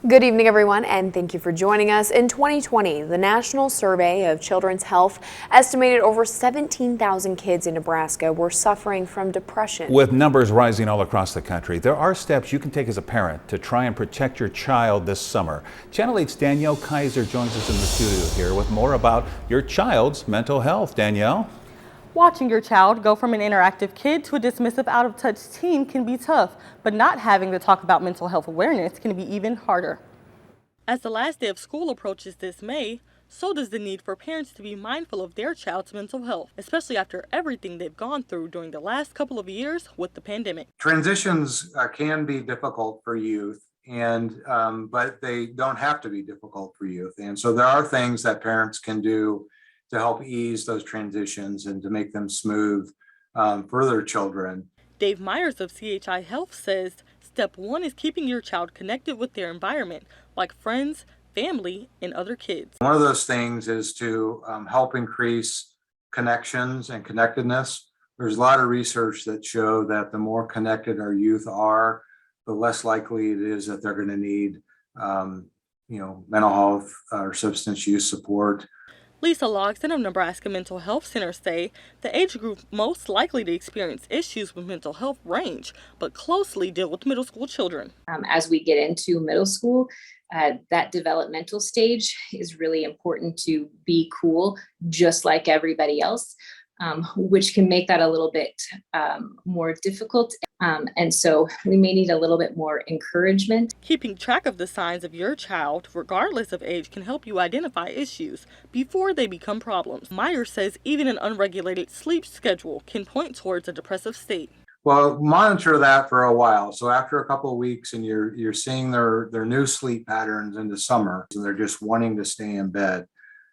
Good evening, everyone, and thank you for joining us. In 2020, the National Survey of Children's Health estimated over 17,000 kids in Nebraska were suffering from depression. With numbers rising all across the country, there are steps you can take as a parent to try and protect your child this summer. Channel 8's Danielle Kaiser joins us in the studio here with more about your child's mental health. Danielle? Watching your child go from an interactive kid to a dismissive, out-of-touch teen can be tough, but not having to talk about mental health awareness can be even harder. As the last day of school approaches this May, so does the need for parents to be mindful of their child's mental health, especially after everything they've gone through during the last couple of years with the pandemic. Transitions can be difficult for youth, but they don't have to be difficult for youth. And so there are things that parents can do to help ease those transitions and to make them smooth for their children. Dave Myers of CHI Health says step one is keeping your child connected with their environment, like friends, family, and other kids. One of those things is to help increase connections and connectedness. There's a lot of research that show that the more connected our youth are, the less likely it is that they're going to need mental health or substance use support. Lisa Logsdon of Nebraska Mental Health Center say the age group most likely to experience issues with mental health range, but closely deal with middle school children. As we get into middle school, that developmental stage is really important to be cool, just like everybody else, which can make that a little bit more difficult. And so we may need a little bit more encouragement. Keeping track of the signs of your child, regardless of age, can help you identify issues before they become problems. Myers says even an unregulated sleep schedule can point towards a depressive state. Well, monitor that for a while. So after a couple of weeks and you're seeing their new sleep patterns into summer, and they're just wanting to stay in bed,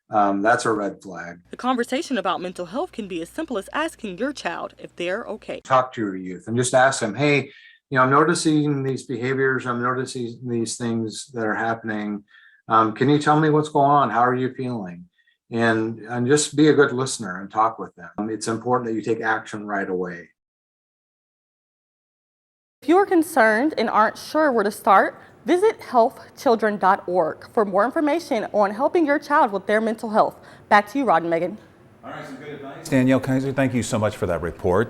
that's a red flag. The conversation about mental health can be as simple as asking your child if they're okay. Talk to your youth and just ask them, hey, I'm noticing these behaviors, I'm noticing these things that are happening. Can you tell me what's going on? How are you feeling? And just be a good listener and talk with them. It's important that you take action right away. If you're concerned and aren't sure where to start, visit healthchildren.org for more information on helping your child with their mental health. Back to you, Rod and Megan. All right, some good advice. Danielle Kaiser, thank you so much for that report.